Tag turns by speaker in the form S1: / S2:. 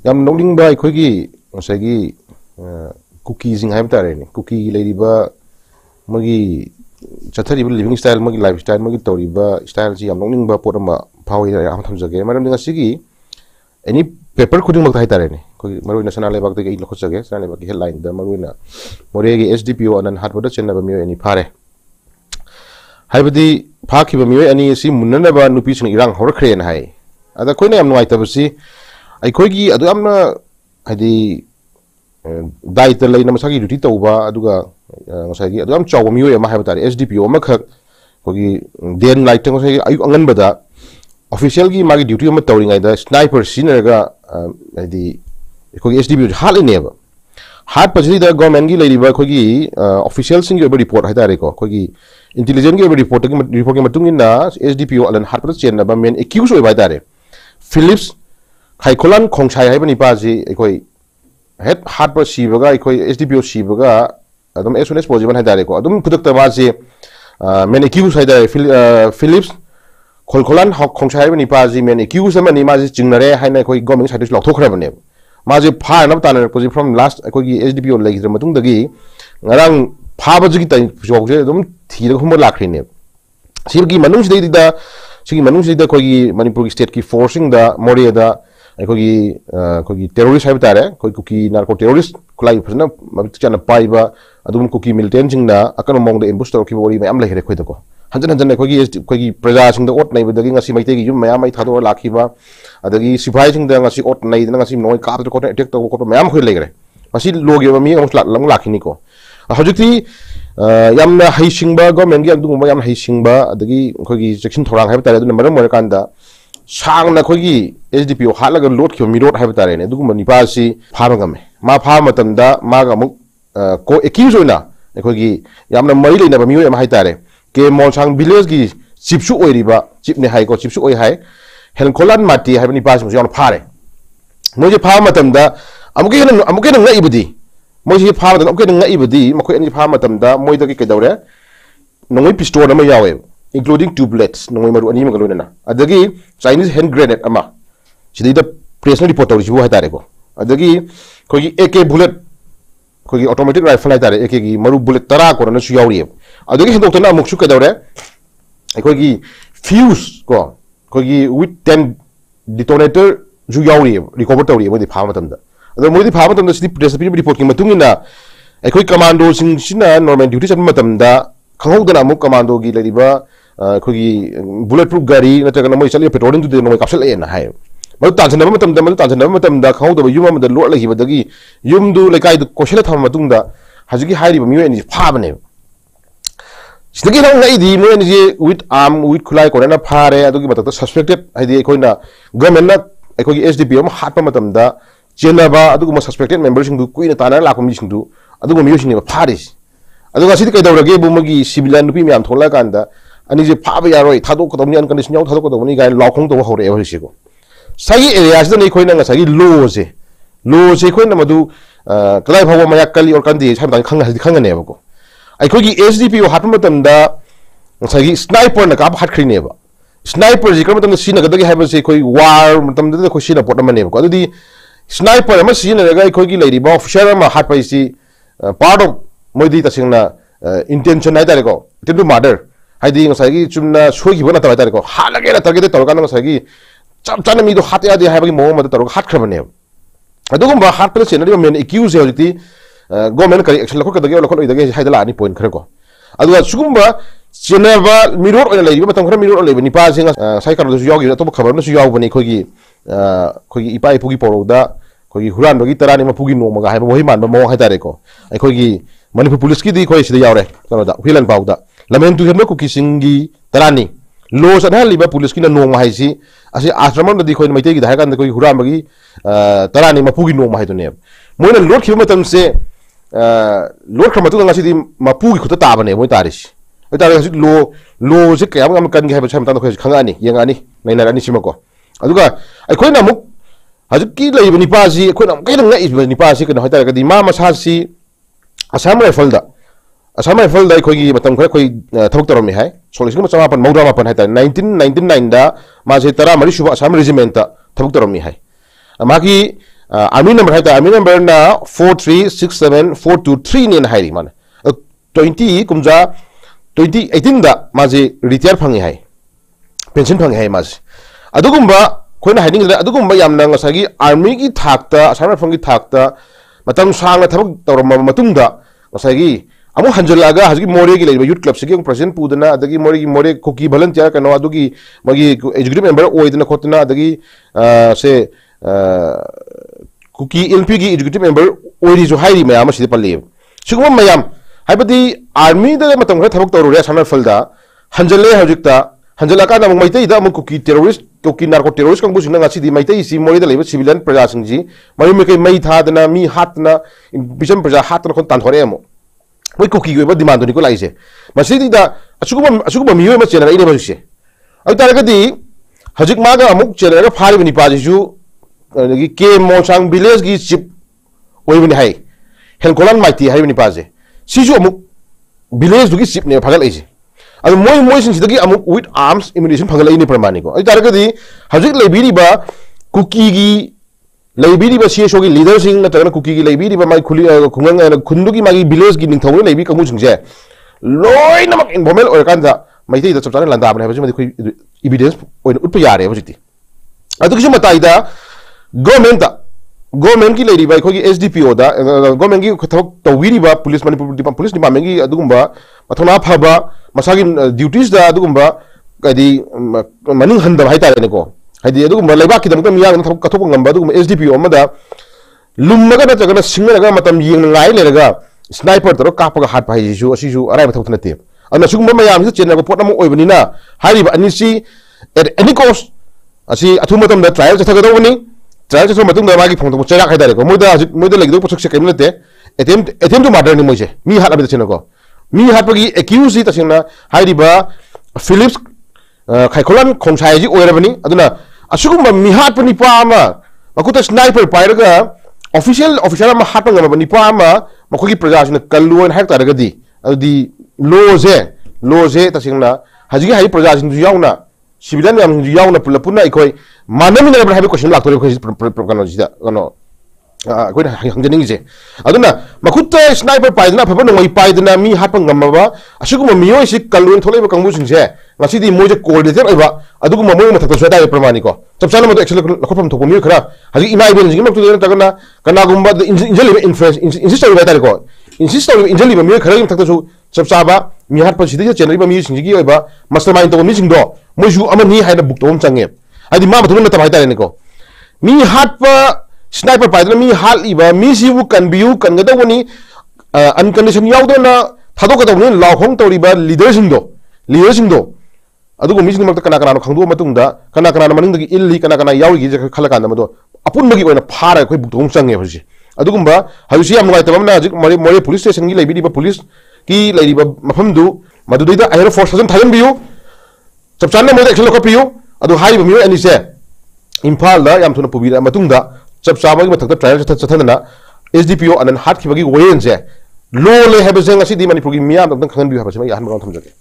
S1: yam nongling ba khoi gi ngasagi cookie jing haim tare ni cookie lady ba magi chathari living style magi lifestyle magi tori ba style ji yam nongling ba pot ma phawi am tham jage maram dinga sigi any paper khuding mak thai tare ni khoi maroi national level te ge lokho jage national level ki headline da maroi na more gi SDPO anan hat boda chenna ba mi any phare haibadi phaki ba mi ani si munna ba nupi sing irang hor khren hai ada khoi na am noi tabasi ai khoi gi adu amna hadi daita leina masagi duty tauba aduga ngasagi adu am chaw mi ma haiba tari SDPO ma khak khoi den light tang ngasagi ayu angan bada official gi magi duty ma tawri ngai da sniper senior ga hadi khoi SDPO hal ne ba hat pajri da government gi leiri ba khoi gi official sing gi report hai tare ko khoi gi intelligence gi report gi matung na SDPO alan hat pa chen na ba men accuse oi ba tare Philips Khaikolan Khongsai hai bani paji ekoi het hat ba sibaga ekoi SDPO sibaga adum SOS positive hai dare ko adum pudak ta baji men accuse hai dare Philips Khaikolan Khongsai hai bani paji men accuse mani maji jingnare hai na ekoi government side lok thokra bane maji pha na ta na positive from last ekoi gi SDPO legi matung dagi ngarang pha ba ji tai jog je adum thira khum lakhri ne sibgi manung sidai da sigi manung sidai khoi gi Manipur gi state ki forcing da Moria da kogi terrorist hai tare koi cookie narco terrorist kulai phana chana paiba adum cookie militant jing na akan mong de ambush tor ki bori mayam lehere khoi dako hanjan hanjan kogi praja sing da ot nai badagi ngasi maite gi yum mayam mai thado lakhiba adagi sipai sing da ngasi ot nai da ngasi noi ka ko attack to ko mayam khoi legre masi logi ba mi ngus lang lakhini ko hajukti yamna haisingba government gi adum mayam haisingba adagi kogi section thorang hai tare adun maram kan da sang na khogi SDPO halaga lot ki mirot hai tare ne dugum ni pasi phama game ma phama tanda ma ga muk ko accuse oina khogi yamna mai leina ba miyo yam hai tare ke monsang village gi chipsu oiriba chip ne hai ko chipsu oi hai hel kolan mati hai ni pasi mo phare mo je phama tanda amuke na ibudi mo je phama tanda amuke na ibudi makoi ani phama tanda moi da ki kedawre nongoi pistol na ma yawe including two bullets nongoi maru ani magalona na adagi Chinese hand grenade ama sidai da press report tawri sibu hatare ko adagi kogi AK bullet kogi automatic rifle hatare AK gi maru bullet tara ko na su yawri adagi hin doctor na muksu ka dawre kogi fuse ko kogi with 10 detonator ju yawri recover tawri mo di phama tamda ado mo di phama tamda sidai press report ki matungina koi commando sing sina normal duty chan matamda khanghodana mu commando gi lariba kogi bulletproof gari nataga moi chali petroleum du no capsule na hai maru tansan matam da khau da yum am da lot lagi badagi yum du lekai du koshela tham matung da hajugi hairi ba miwe ni pha bane sidagi nang ngai di mo ni with arm with khulai ko na phare adugi matak suspected haidi koina government na kogi SDPO ma hat pa matam da chenaba adugi mo suspected member sing du kuina tana la ko mi sing du adugi miyo sing ba pharis aduga sidi kai dawrage bu magi civilian nupi mi am thola kanda ani je phaba yaroi thadok ko domni an condition yaw thadok ko domni gai lakhong to hore e hori ko sagi area sida nei khoina nga sagi lo je khoina madu kalai phawa mayak kali or kandi cham dang khanga ne ba ko ai khogi SDPO hatma tamda sagi sniper na ka hat khri ne ba sniper ji kam tamda sina gadagi haiba se khoi war tamda khoi sina pot ma ne ba ko adi sniper ma sina ga khogi leiri ba officer ma hat pai si part of moidi tasingna intention ai tare ko tendu murder haidi ngasagi chumna sogi bona ta tare ko halage na target tor kan ngasagi cham chana mi do hat ya de haibagi mo ma tor hat khrabane adugum ba hat pele senari men accuse yoti government kari action lakho kadagi lakho idagi haidala ani point khre ko aduga sugumba senaba miror oina leiba matam khra miror leiba ni pa singa sai kar do yogi to khabar na su yaw bani khogi ipai pugi poroda khogi huran bagi tarani ma pugi no ma ga haiba mohi man ba mo haidare ko ai khogi Manipur police ki di khoi sida yawre kano da hilan pauda lamen tu hemna ku kisingi tarani lo san hal liba police ki na no ma haisi asi ashramam da di khoi maite gi da kan koi huram bagi tarani mapugi no ma hai to ne moina lot khiba matam se lot khama tu ngasi di mapugi khuta ta bane moi taris ai taris lo se kya ngam kan gi hai ba cham ta khoi khangani yengani naina rani simako aduga ai khoi na muk hajuki lai bani pa si khoi na kai na ngai bani pa si kan hoita ka di ma sa si Assam rifle da khoi matam khoi khoi thok tarom mi hai solising ma pan mawra ma pan hai ta 1999 da ma se tara mari shuba Assam regiment ta thok tarom mi hai ma ki army number है army number ना 4367423 ने high माने 20 कुमजा 2018 दा माजे retire fungi है pension fungi है माजे अदुगुम्बा खोना हाइडिंग दा अदुगुम्बा यामना ngसागी आर्मी की थाकता असम राइफल की थाकता मतम सांगना थबक तौरम मतुंगदा ngसागी अमु हंजलागा हजगी मोरे की लेबा यूथ क्लब से प्रेसिडेंट पुदना अदगी मोरे कुकी वॉलंटियर कनो अदुगी मगी एग्जीक्यूटिव मेंबर ओइदना खोतना अदगी से कुकी एलपी की एग्जीक्यूटिव मेंबर ओइरी जो हाइरी मयाम सिदे पल्ले सिगुम मयाम हाइबदी आर्मी दा मतम खरा थबक तौरुरे असम राइफल दा हंजले हजिकता हंजलाका ना मैतै दा अमु Kuki terrorist Kuki narco terrorist कंबु सिंगा ngasi di मैतै सी मोरे दा लेबा सिविलियन प्रजा सिंगजी मयु मेकै मै थादना मी हातना बिचम प्रजा हातना खन तानथोरे अमु मैं कुकी को डिमांड निको लाइसे मसीदा अचुगुम मियो म चेनर इने बजिसे अइ तारगदी हजिक मागा अमुक चेनर फारिब निपाजिसु के मोसांग विलेज की चिप ओइबनि हाय हेलकोलन माइती हाय निपाजे सिजु अमुक विलेज दुगी चिप ने फगल आइसे अदु मोय सिंसिदगी अमुक विथ आर्म्स इमिनेशन फगल आइने प्रमाणिको अइ तारगदी हजिक लेबिरिबा कुकी की लेबीरीबा सीएसओ की लीडर सिंह नतगना कुकी की लेबीरीबा माई खुली खुंगंग खुंदु की मागी विलेज की निंथौने लेबी कंगु सिंगजे लोय नमक इन्फॉर्मल ओर कांदा मैथै द चपचाने लंदाबने हबजे मदि खुई एविडेंस ओइन उठप यारे हबजिति अदुकिसु मताइदा गवर्नमेंट की लेरीबा खोगी एसडीपीओ दा गवर्नमेंट की थबक तवीरीबा पुलिस मणिपुर पुलिस डिपार्टमेंट की अदुगुंबा मथोना फबा मसागी ड्यूटीज दा अदुगुंबा कदी मनिंग हंदब हाइतारेनेको हाइदी अदुगुंबा लेबाकी दमक मियाग थबक कथोक ngamba अदुगुंबा एसडीपीओ अमदा लुम्मगा नतगना सिंगलगा मतम येंग ngai लेरगा स्नाइपर तरो कापगा हाट पाइजिसु असिसु अराइबा थबक नते अदना सुगुंबा मयाम से चेनगा pot Amu ओइबनिना हारिबा अनिसी at any cost असि अथु मतम दा ट्रायल चथगदोबनी ट्रायल चथो मतम दा मागी फोंतो चेरा खाइदारे को मोइदा लेगदो पोसक से केमनते एटेम टू मर्डर नि मोइसे मी हाट अबे चेनको मी हाटपगी एक्यूज इ तसिंगना हारिबा फिलिप्स खाइखोलान खोंसाइजि ओइरबनी अदुना असुगुम्बा मिहाट निपा अमा मकुता स्नाइपर पाइरगा ऑफिशियल ऑफिसर अमा हाट ngam निपा अमा मखोगी प्रजासिन कल्लुन हाक तारगदी अदि लोजे तसिंगना हजिगी हाइ प्रजासिन याउना सिविलियन याम याउना पुलपुना इखोय मानमिन रबर हाबे क्वेश्चन लाक्तोरे खोय कनो जिदा कनो कोइ हंजनिंग जे अदुना मखुता स्नाइपर पाइदना फबन नोय पाइदना मी हाट ngambaba असुगुम्बा मियोय सि कल्लुन थोलेबा Kongu सिंसे ngasi di moje coordinator oiba aduguma moy mathak so dai pramani ko chapchana mo actually lakhopam thoko mi khara haji ina ibel jing mak tu tagna kana gumba injali influence insist oiba tari ko insist oiba injali ba mi khara im thak so chapchaba mi hat pa sidi channel ba mi singi oiba mastermind to mi sing do moy ju amani haina buk tom change adi ma bathun na tabai tari ne ko mi hat pa sniper pa mi hal iba mi si bu kan biu kan ga dawni uncondition yawdo na thado ka dawni law khong toriba leader sing do अदुगो missing मक्ता कना कना खंगदो मतुंगदा कना कना मनिंगदगी इल्ली कना कना यावगी जे खलकांदा मदो अपुनबगी ओइना फारा खोय बुक्तों चंगे हजि अदुगुंबा हजुसी याम नगाय तबमना हजि मोरे पुलिस स्टेशन की लेबिदीबा पुलिस की लेरिबा मफमदु मदुदैदा एयर फोर्स थाजन बियु चपचाना मोद एक्शन लखपियु अदु हाइबा मियो अनिसे इम्फाल दा याम थुना पुबिरा मतुंगदा चपचाबगी मथकता ट्रायल चथना एसडीपीओ अनन हाट खिबगी वेन जे लो ले हेबे जे ngasi di manipur gi मियाम दं खंगन बियु हाबसे मा याहन बगाम थमजगे